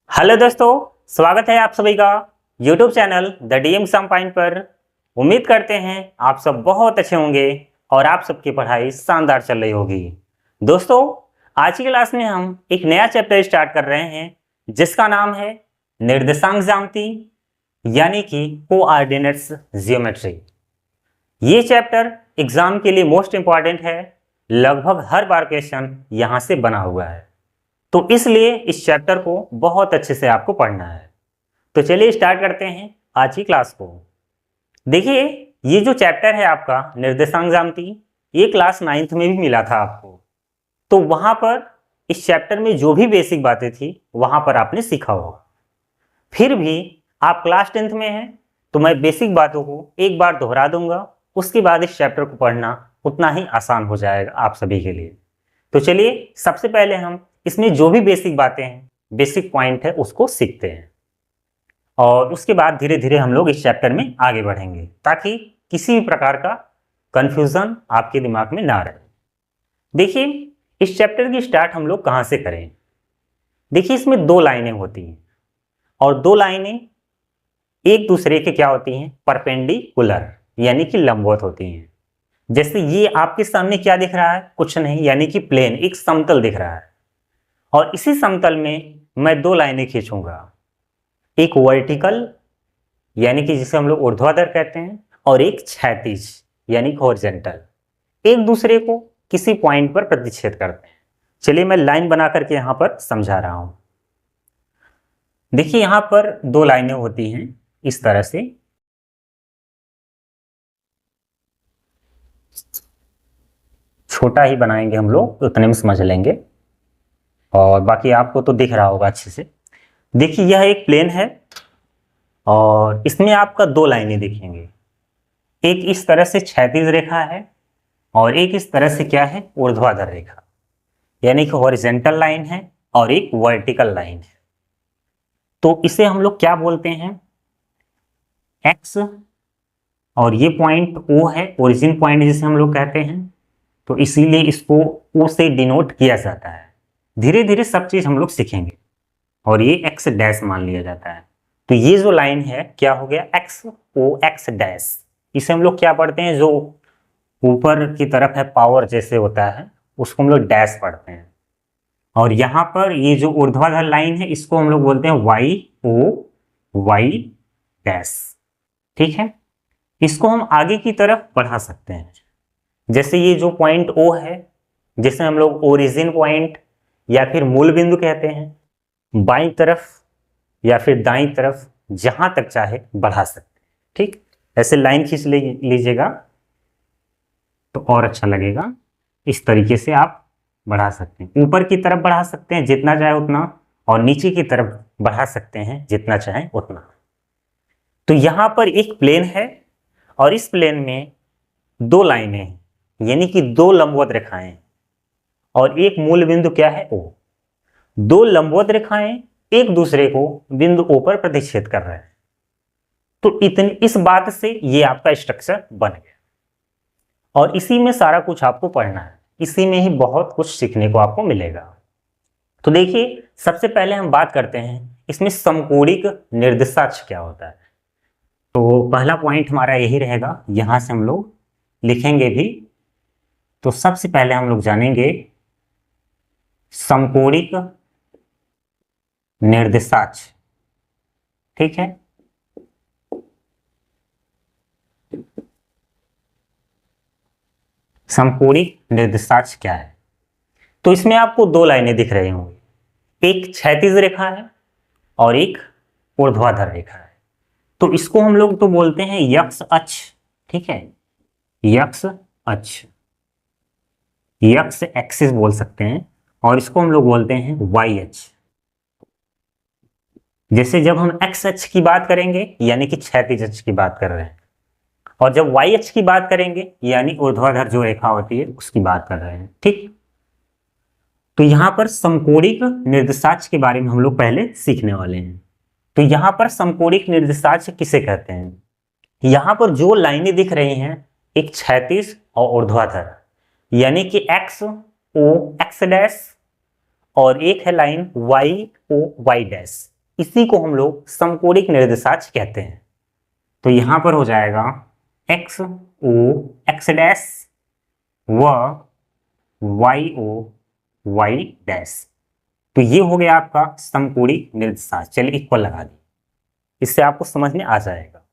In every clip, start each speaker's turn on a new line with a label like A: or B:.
A: Hello दोस्तों, स्वागत है आप सभी का YouTube channel the DM exam point पर। उम्मीद करते हैं आप सब बहुत अच्छे होंगे और आप सबकी पढ़ाई शानदार चल रही होगी। दोस्तों, आज की क्लास में हम एक नया चैप्टर स्टार्ट कर रहे हैं जिसका नाम है निर्देशांक ज्यामिति यानी कि कोऑर्डिनेट्स ज्योमेट्री। ये चैप्टर एग्जाम के लिए मोस्ट इंपॉर्टेंट है। लगभग हर बार क्वेश्चन यहाँ से बना हुआ है, तो इसलिए इस चैप्टर को बहुत अच्छे से आपको पढ़ना है। तो चलिए स्टार्ट करते हैं आज की क्लास को। देखिए, ये जो चैप्टर है आपका निर्देशांक ज्यामिति, ये क्लास 9th में भी मिला था आपको। तो वहां पर इस चैप्टर में जो भी बेसिक बातें थी वहां पर आपने सीखा होगा। फिर भी आप क्लास 10th में हैं तो मैं बेसिक बातों को एक बार दोहरा दूंगा, उसके बाद इस चैप्टर को पढ़ना उतना ही आसान हो जाएगा आप सभी के लिए। तो चलिए, सबसे पहले हम इसमें जो भी बेसिक बातें हैं, बेसिक पॉइंट है, उसको सीखते हैं और उसके बाद धीरे धीरे हम लोग इस चैप्टर में आगे बढ़ेंगे ताकि किसी भी प्रकार का कंफ्यूजन आपके दिमाग में ना रहे। देखिए, इस चैप्टर की स्टार्ट हम लोग कहाँ से करें। देखिए, इसमें दो लाइनें होती हैं और दो लाइनें एक दूसरे के क्या होती हैं, परपेंडिकुलर यानी कि लंबवत होती हैं। जैसे ये आपके सामने क्या दिख रहा है, कुछ नहीं, यानी कि प्लेन, एक समतल दिख रहा है और इसी समतल में मैं दो लाइनें खींचूंगा, एक वर्टिकल यानी कि जिसे हम लोग ऊर्ध्वाधर कहते हैं और एक क्षैतिज यानी कि हॉरिजॉन्टल, एक दूसरे को किसी पॉइंट पर प्रतिच्छेद करते हैं। चलिए मैं लाइन बना करके यहां पर समझा रहा हूं। देखिए, यहां पर दो लाइनें होती हैं इस तरह से, छोटा ही बनाएंगे हम लोग, उतने में समझ लेंगे और बाकी आपको तो दिख रहा होगा अच्छे से। देखिए, यह एक प्लेन है और इसमें आपका दो लाइनें दिखेंगे, एक इस तरह से क्षैतिज रेखा है और एक इस तरह से क्या है, ऊर्ध्वाधर रेखा यानी कि हॉरिजॉन्टल लाइन है और एक वर्टिकल लाइन है। तो इसे हम लोग क्या बोलते हैं, एक्स, और ये पॉइंट ओ है, ओरिजिन पॉइंट जिसे हम लोग कहते हैं, तो इसीलिए इसको ओ से डिनोट किया जाता है। धीरे धीरे सब चीज हम लोग सीखेंगे और ये एक्स डैश मान लिया जाता है। तो ये जो लाइन है क्या हो गया, एक्स ओ एक्स डैश। इसे हम लोग क्या पढ़ते हैं, जो ऊपर की तरफ है पावर जैसे होता है उसको हम लोग डैश पढ़ते हैं। और यहाँ पर ये जो ऊर्ध्वाधर लाइन है इसको हम लोग बोलते हैं वाई ओ वाई डैश। ठीक है, इसको हम आगे की तरफ बढ़ा सकते हैं। जैसे ये जो पॉइंट ओ है, जिसे हम लोग ओरिजिन पॉइंट या फिर मूल बिंदु कहते हैं, बाईं तरफ या फिर दाईं तरफ जहां तक चाहे बढ़ा सकते हैं। ठीक, ऐसे लाइन खींच लीजिएगा तो और अच्छा लगेगा। इस तरीके से आप बढ़ा सकते हैं, ऊपर की तरफ बढ़ा सकते हैं जितना चाहे उतना, और नीचे की तरफ बढ़ा सकते हैं जितना चाहे उतना। तो यहां पर एक प्लेन है और इस प्लेन में दो लाइनें हैं यानी कि दो लंबवत रेखाएं और एक मूल बिंदु क्या है, ओ। दो लंबवत रेखाएं एक दूसरे को बिंदु ओ पर प्रतिच्छेद कर रहे हैं। तो इतनी इस बात से ये आपका स्ट्रक्चर बन गया और इसी में सारा कुछ आपको पढ़ना है, इसी में ही बहुत कुछ सीखने को आपको मिलेगा। तो देखिए, सबसे पहले हम बात करते हैं इसमें समकोणिक निर्देशांक क्या होता है। तो पहला पॉइंट हमारा यही रहेगा, यहां से हम लोग लिखेंगे भी। तो सबसे पहले हम लोग जानेंगे समकोणिक निर्देशांक। ठीक है, समकोणिक निर्देशांक क्या है। तो इसमें आपको दो लाइनें दिख रही होंगी, एक क्षैतिज रेखा है और एक ऊर्ध्वाधर रेखा है। तो इसको हम लोग तो बोलते हैं यक्ष अक्ष। ठीक है, यक्ष अक्ष, यक्ष एक्सिस बोल सकते हैं, और इसको हम लोग बोलते हैं वाई अक्ष। जैसे जब हम एक्स अक्ष की बात करेंगे यानी कि क्षैतिज अक्ष की बात कर रहे हैं, और जब वाई अक्ष की बात करेंगे यानी ऊर्ध्वाधर जो रेखा होती है उसकी बात कर रहे हैं। ठीक, तो यहां पर समकोणिक निर्देशांक के बारे में हम लोग पहले सीखने वाले हैं। तो यहां पर समकोणिक निर्देशांक किसे कहते हैं, यहां पर जो लाइनें दिख रही हैं, एक क्षैतिज और ऊर्ध्वाधर यानी कि एक्स ओ एक्स डैश, और एक है लाइन वाई ओ वाई डैश इसी को हम लोग समकोणिक निर्देशांक कहते हैं। तो यहां पर हो जाएगा एक्स ओ एक्स डैश व वाई ओ वाई डैश। तो ये हो गया आपका समकोणिक निर्देशांक। चलिए इक्वल लगा दी, इससे आपको समझ में आ जाएगा।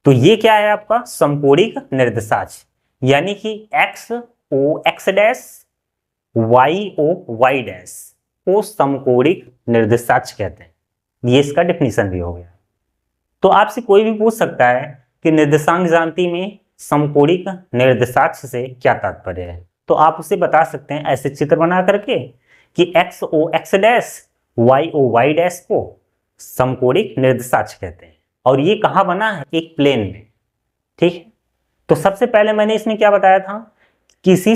A: तो ये क्या है आपका समकोणिक निर्देशांक, यानी कि x o x dash y ओ वाई डैश को समकोणिक निर्देशांक कहते हैं। ये इसका डेफिनेशन भी हो गया। तो आपसे कोई भी पूछ सकता है कि निर्देशांक ज्यामिति में समकोणिक निर्देशांक से क्या तात्पर्य है, तो आप उसे बता सकते हैं ऐसे चित्र बना करके कि x o x dash y ओ वाई डैश को समकोणिक निर्देशांक कहते हैं। और ये कहाँ बना है, एक प्लेन में। ठीक है, तो सबसे पहले मैंने इसमें क्या बताया था, किसी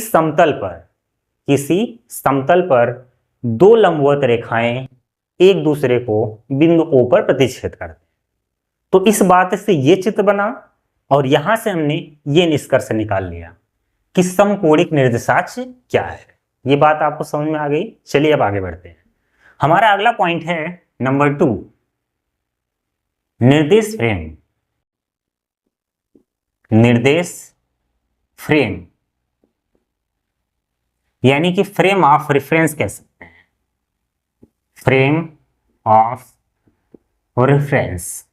A: समतल पर दो लंबवत रेखाएं एक दूसरे को बिंदु O पर प्रतिच्छेद करते हैं। तो इस बात से ये चित्र बना और यहां से हमने ये निष्कर्ष निकाल लिया कि समकोणिक निर्देशांक क्या है। ये बात आपको समझ में आ गई। चलिए अब आगे बढ़ते हैं। हमारा अगला पॉइंट है नंबर 2, निर्देश फ्रेम। निर्देश फ्रेम यानी कि फ्रेम ऑफ रेफरेंस कह सकते हैं। फ्रेम ऑफ रेफरेंस,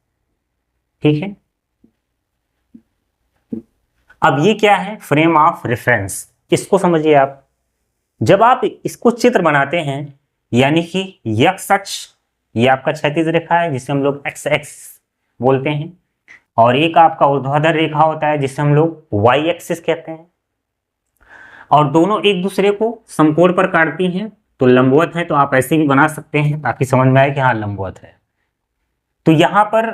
A: ठीक है। अब ये क्या है, फ्रेम ऑफ रेफरेंस। इसको समझिए आप। जब आप इसको चित्र बनाते हैं, यानी कि एक्स अक्ष, ये आपका क्षैतिज रेखा है जिसे हम लोग एक्स एक्स बोलते हैं, और एक आपका ऊर्ध्वाधर रेखा होता है जिसे हम लोग वाई एक्सिस कहते हैं, और दोनों एक दूसरे को समकोण पर काटती हैं। तो लंबवत है, तो आप ऐसे भी बना सकते हैं ताकि समझ में आए कि हाँ लंबवत है। तो यहां पर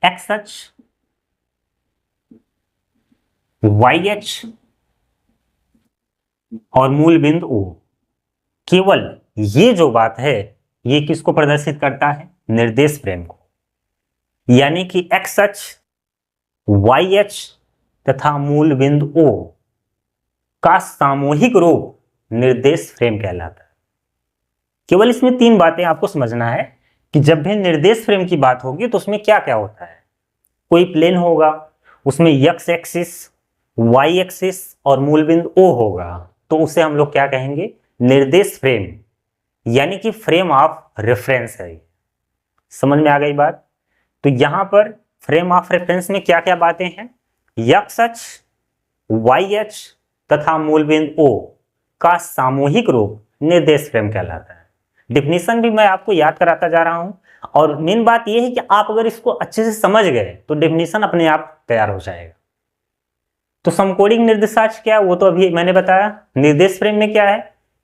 A: एक्स अक्ष, वाई अक्ष और मूल बिंदु O, केवल ये जो बात है ये किसको प्रदर्शित करता है, निर्देश फ्रेम को। यानी कि एक्स अक्ष, वाई अक्ष तथा मूल बिंदु O का सामूहिक रूप निर्देश फ्रेम कहलाता है। केवल इसमें 3 बातें आपको समझना है कि जब भी निर्देश फ्रेम की बात होगी तो उसमें क्या क्या होता है। कोई प्लेन होगा, उसमें एक्स एक्सिस, वाई एक्सिस और मूल बिंदु O होगा, तो उसे हम लोग क्या कहेंगे, निर्देश फ्रेम, यानी कि फ्रेम ऑफ रेफरेंस है। समझ में आ गई बात। तो यहां पर फ्रेम ऑफ रेफरेंस में क्या क्या बातें हैं, एक्स अक्ष, वाई अक्ष तथा मूल बिंदु O का सामूहिक रूप निर्देश फ्रेम कहलाता है। डिफिनीशन भी मैं आपको याद कराता जा रहा हूं, और मेन बात यह है कि आप अगर इसको अच्छे से समझ गए तो डिफिनीशन अपने आप तैयार हो जाएगा। तो समकोणिक निर्देशांक क्या है वो तो अभी मैंने बताया। निर्देश फ्रेम में क्या है,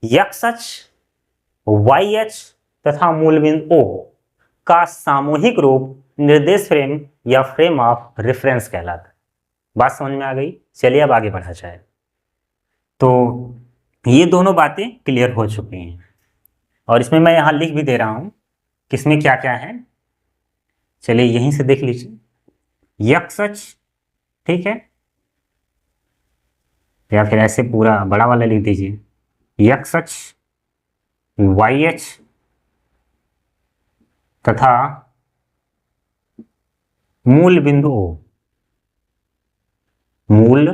A: एक्स अक्ष, वाई अक्ष तथा मूल बिंदु O का सामूहिक रूप निर्देश फ्रेम या फ्रेम ऑफ रेफरेंस कहलाता है। बात समझ में आ गई। चलिए अब आगे बढ़ा जाए। तो ये दोनों बातें क्लियर हो चुकी हैं, और इसमें मैं यहां लिख भी दे रहा हूं किसमें क्या क्या है। चलिए यहीं से देख लीजिए। एक्स अक्ष, ठीक है, या फिर ऐसे पूरा बड़ा वाला लिख दीजिए, एक्स अक्ष, वाई अक्ष तथा मूल बिंदु O, मूल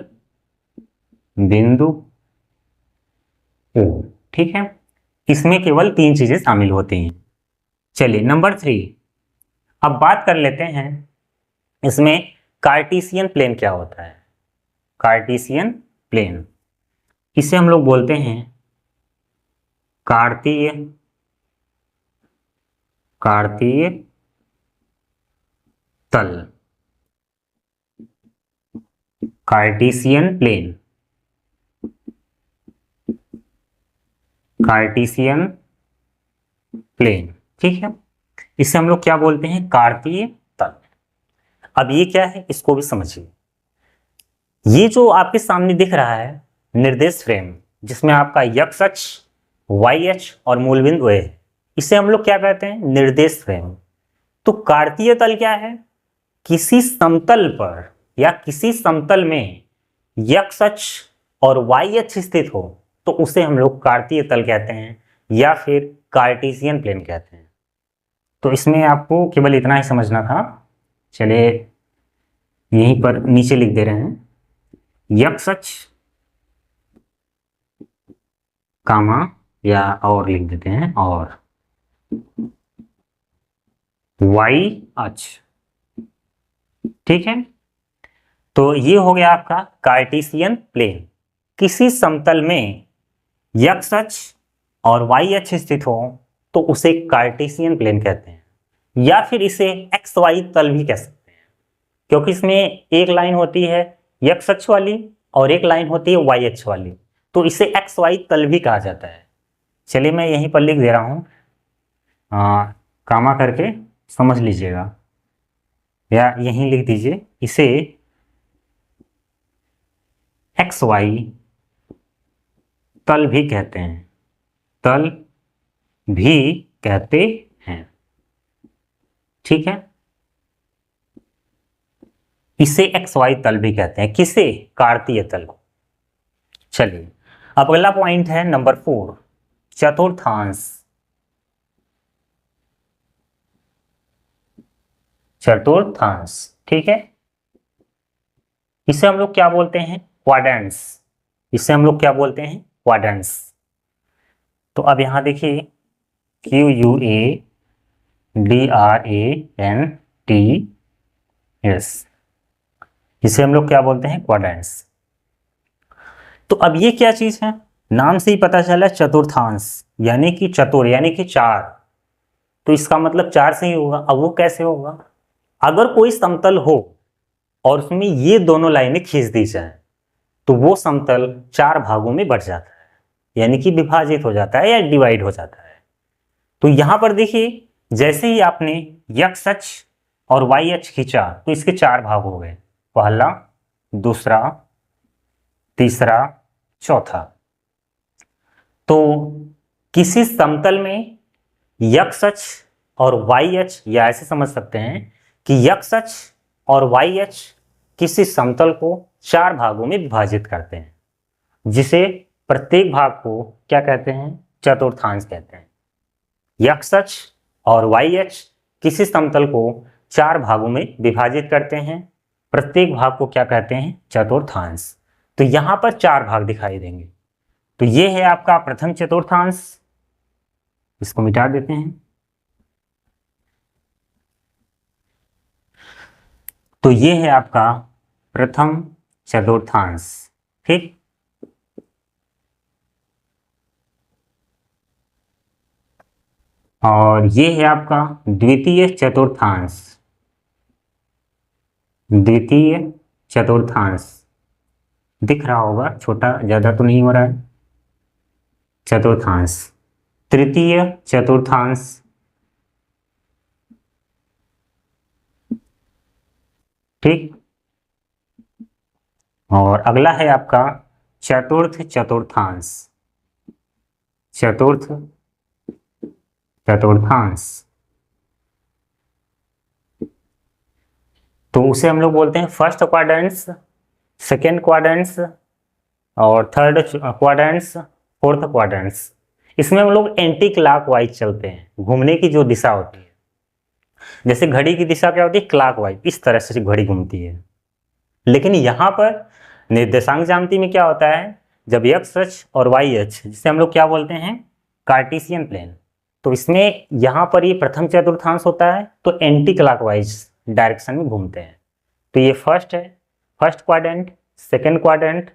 A: बिंदु O, ठीक है। इसमें केवल 3 चीजें शामिल होती हैं। चलिए नंबर 3, अब बात कर लेते हैं इसमें कार्टेशियन प्लेन क्या होता है। कार्टेशियन प्लेन, इसे हम लोग बोलते हैं कार्तीय तल। कार्टेशियन प्लेन, कार्टेशियन प्लेन, ठीक है। इसे हम लोग क्या बोलते हैं, कार्तीय तल। अब ये क्या है इसको भी समझिए। ये जो आपके सामने दिख रहा है निर्देश फ्रेम, जिसमें आपका एक्स अक्ष, वाई अक्ष और मूल बिंदु है, इसे हम लोग क्या कहते हैं, निर्देश फ्रेम। तो कार्तीय तल क्या है, किसी समतल पर या किसी समतल में एक्स अक्ष और वाई अक्ष स्थित हो तो उसे हम लोग कार्तीय तल कहते हैं या फिर कार्टेशियन प्लेन कहते हैं। तो इसमें आपको केवल इतना ही समझना था। चलिए यहीं पर नीचे लिख दे रहे हैं, यक्स अक्ष कामा, या और लिख देते हैं, और वाई अक्ष। ठीक है, तो ये हो गया आपका कार्टेशियन प्लेन। किसी समतल में यक्स अक्ष और वाई अक्ष स्थित हो तो उसे कार्टेशियन प्लेन कहते हैं, या फिर इसे एक्स वाई तल भी कह सकते हैं, क्योंकि इसमें एक लाइन होती है यक्स अक्ष वाली और एक लाइन होती है वाई अक्ष वाली, तो इसे एक्स वाई तल भी कहा जाता है। चलिए मैं यहीं पर लिख दे रहा हूं, कामा करके समझ लीजिएगा, या यहीं लिख दीजिए, इसे एक्स वाई तल भी कहते हैं, तल भी कहते हैं। ठीक है, इसे एक्स वाई तल भी कहते हैं, किसे? कार्तीय तल को। चलिए अब अगला पॉइंट है नंबर 4, चतुर्थांश। चतुर्थांश, ठीक है, इसे हम लोग क्या बोलते हैं? क्वाड्रेंट्स। इसे हम लोग क्या बोलते हैं? क्वाड्रेंट्स। तो अब यहां देखिए, Q U A D R A N T S, इसे हम लोग क्या बोलते हैं? क्वाड्रेंट्स। तो अब ये क्या चीज है? नाम से ही पता चला, चतुर्थांश यानी कि चतुर यानी कि 4, तो इसका मतलब 4 से ही होगा। अब वो कैसे होगा? अगर कोई समतल हो और उसमें ये दोनों लाइनें खींच दी जाए तो वो समतल 4 भागों में बट जाता है, यानी कि विभाजित हो जाता है या डिवाइड हो जाता है। तो यहां पर देखिए, जैसे ही आपने एक्स अक्ष और वाई अक्ष खींचा तो इसके 4 भाग हो गए, पहला, दूसरा, तीसरा, चौथा। तो किसी समतल में एक्स अक्ष और वाई अक्ष, या ऐसे समझ सकते हैं कि एक्स अक्ष और वाई अक्ष किसी समतल को 4 भागों में विभाजित करते हैं, जिसे प्रत्येक भाग को क्या कहते हैं? चतुर्थांश कहते हैं। एक्स अक्ष और वाई अक्ष किसी समतल को 4 भागों में विभाजित करते हैं, प्रत्येक भाग को क्या कहते हैं? चतुर्थांश। तो यहां पर 4 भाग दिखाई देंगे। तो ये है आपका प्रथम चतुर्थांश, इसको मिटा देते हैं। तो ये है आपका प्रथम चतुर्थांश, ठीक। और ये है आपका द्वितीय चतुर्थांश। द्वितीय चतुर्थांश दिख रहा होगा, छोटा ज्यादा तो नहीं हो रहा है। चतुर्थांश, तृतीय चतुर्थांश, ठीक। और अगला है आपका चतुर्थ चतुर्थांश। चतुर्थ चतुर्थांश, तो उसे हम लोग बोलते हैं फर्स्ट क्वाड्रेंट्स, सेकेंड क्वाड्रेंट्स, और थर्ड क्वाड्रेंट्स, फोर्थ क्वाड्रेंट्स। इसमें हम लोग एंटी क्लॉकवाइज चलते हैं, घूमने की जो दिशा होती है, जैसे घड़ी की दिशा क्या होती है? क्लॉकवाइज, इस तरह से घड़ी घूमती है। लेकिन यहां पर निर्देशांक ज्यामिति में क्या होता है? जब एक्स अक्ष और वाई अक्ष, जिसे हम लोग क्या बोलते हैं? कार्टेशियन प्लेन, तो इसमें यहां पर ये प्रथम चतुर्थांश होता है, तो एंटी क्लॉकवाइज डायरेक्शन में घूमते हैं। तो ये फर्स्ट है, first quadrant, second quadrant,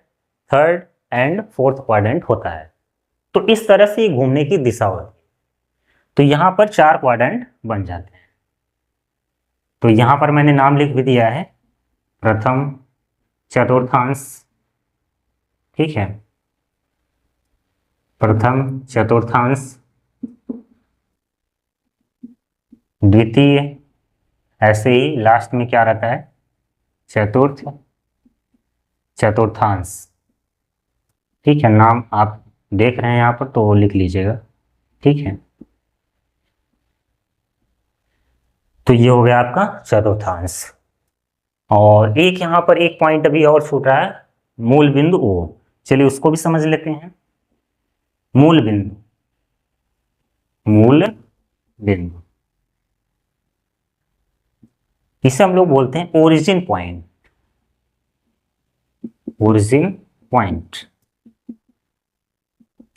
A: third and fourth quadrant होता है। तो इस तरह से ये घूमने की दिशा होती है। तो यहां पर 4 क्वाड्रेंट बन जाते हैं। तो यहां पर मैंने नाम लिख भी दिया है, प्रथम चतुर्थांश, ठीक है, प्रथम चतुर्थांश, द्वितीय, ऐसे ही लास्ट में क्या रहता है? चतुर्थ चतुर्थांश, ठीक है। नाम आप देख रहे हैं यहां पर, तो लिख लीजिएगा, ठीक है। तो ये हो गया आपका चतुर्थांश। और एक यहां पर एक पॉइंट अभी और छूट रहा है, मूल बिंदु ओ। चलिए उसको भी समझ लेते हैं। मूल बिंदु, मूल बिंदु, इसे हम लोग बोलते हैं ओरिजिन पॉइंट, ओरिजिन पॉइंट,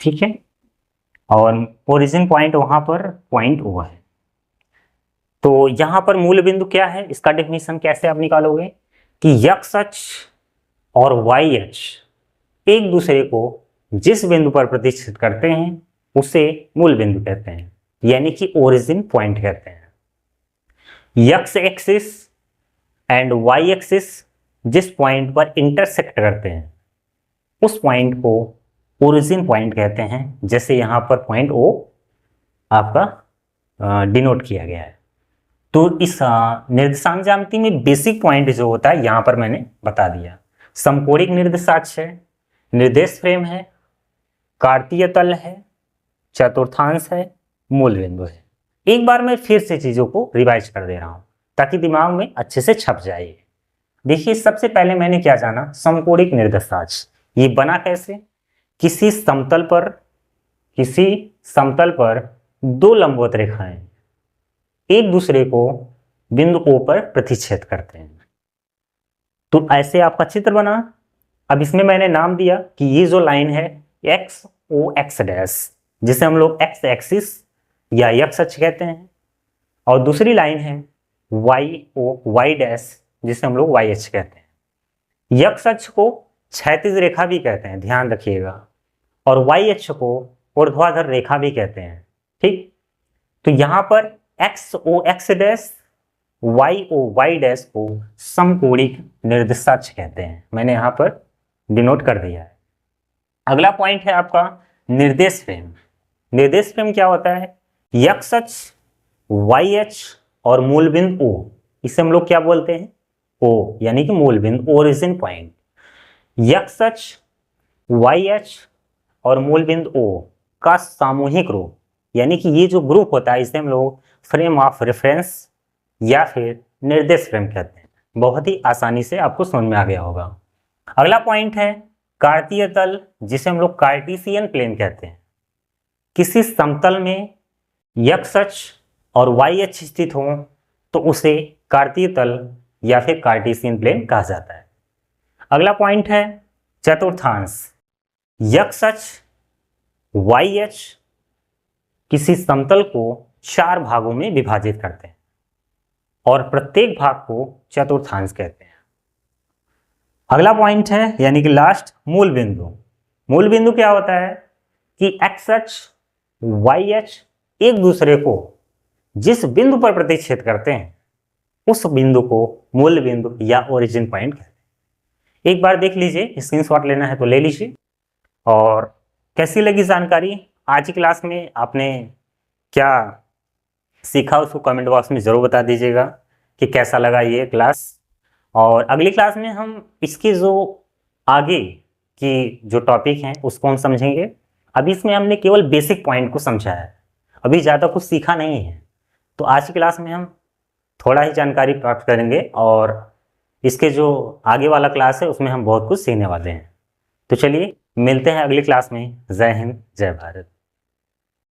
A: ठीक है। और ओरिजिन पॉइंट वहां पर पॉइंट ओ है। तो यहां पर मूल बिंदु क्या है, इसका डेफिनेशन कैसे आप निकालोगे कि एक्स अक्ष और वाई अक्ष एक दूसरे को जिस बिंदु पर प्रतिच्छेद करते हैं उसे मूल बिंदु कहते हैं, यानी कि ओरिजिन पॉइंट कहते हैं। X axis and Y axis जिस पॉइंट पर इंटरसेक्ट करते हैं उस पॉइंट को ओरिजिन पॉइंट कहते हैं, जैसे यहां पर पॉइंट ओ आपका डिनोट किया गया है। तो इस निर्देशांक ज्यामिति में बेसिक पॉइंट जो होता है यहां पर मैंने बता दिया। समकोणिक निर्देशाक्ष है, निर्देश फ्रेम है, कार्तीय तल है, चतुर्थांश है, मूल बिंदु है। एक बार मैं फिर से चीजों को रिवाइज कर दे रहा हूं ताकि दिमाग में अच्छे से छप जाए। देखिए, सबसे पहले मैंने क्या जाना, समकोणिक निर्देशाक्ष ये बना कैसे, किसी समतल पर दो लंबवत रेखाएं एक दूसरे को बिंदु O पर प्रतिच्छेद करते हैं। तो ऐसे आपका चित्र बना। अब इसमें मैंने नाम दिया कि ये जो लाइन है एक्स ओ एक्स डैश, जिसे हम लोग एक्स एक्सिस या एक्स अक्ष कहते हैं, और दूसरी लाइन है वाई ओ वाई डैश, जिसे हम लोग वाई अक्ष कहते हैं। एक्स अक्ष को क्षैतिज रेखा भी कहते हैं, ध्यान रखिएगा, और वाई अक्ष को ऊर्ध्वाधर रेखा भी कहते हैं, ठीक। तो यहां पर x o x dash, y ओ वाई डैश को समकोणिक निर्देशाक्ष कहते हैं। मैंने यहां पर डिनोट कर दिया है। अगला पॉइंट है आपका निर्देश फ्रेम। निर्देश फ्रेम क्या होता है, एक्स अक्ष, वाई अक्ष और मूल बिंदु ओ, इसे हम लोग क्या बोलते हैं, ओ, यानी कि मूल बिंदु, ओरिजिन पॉइंट। एक्स अक्ष, वाई अक्ष और मूल बिंदु ओ का सामूहिक रूप, यानी कि ये जो ग्रुप होता है इसे हम लोग फ्रेम ऑफ रेफरेंस या फिर निर्देश फ्रेम कहते हैं। बहुत ही आसानी से आपको समझ में आ गया होगा। अगला पॉइंट है कार्तीय तल, जिसे हम लोग कार्टेशियन प्लेन कहते हैं। किसी समतल में एक्स अक्ष और वाई अक्ष स्थित हो तो उसे कार्तीय तल या फिर कार्टेशियन प्लेन कहा जाता है। अगला पॉइंट है चतुर्थांश। एक्स अक्ष, वाई अक्ष किसी समतल को 4 भागों में विभाजित करते हैं और प्रत्येक भाग को चतुर्थांश कहते हैं। अगला पॉइंट है यानी कि लास्ट, मूल बिंदु। मूल बिंदु क्या होता है कि एक्स अक्ष, वाई अक्ष एक दूसरे को जिस बिंदु पर प्रतिच्छेद करते हैं उस बिंदु को मूल बिंदु या ओरिजिन पॉइंट कहते हैं। एक बार देख लीजिए, स्क्रीनशॉट लेना है तो ले लीजिए। और कैसी लगी जानकारी आज की क्लास में, आपने क्या सीखा उसको कमेंट बॉक्स में ज़रूर बता दीजिएगा कि कैसा लगा ये क्लास। और अगली क्लास में हम इसके जो आगे की जो टॉपिक हैं उसको हम समझेंगे। अभी इसमें हमने केवल बेसिक पॉइंट को समझा है, अभी ज़्यादा कुछ सीखा नहीं है। तो आज की क्लास में हम थोड़ा ही जानकारी प्राप्त करेंगे और इसके जो आगे वाला क्लास है उसमें हम बहुत कुछ सीखने वाले हैं। तो चलिए मिलते हैं अगली क्लास में। जय हिंद, जय भारत।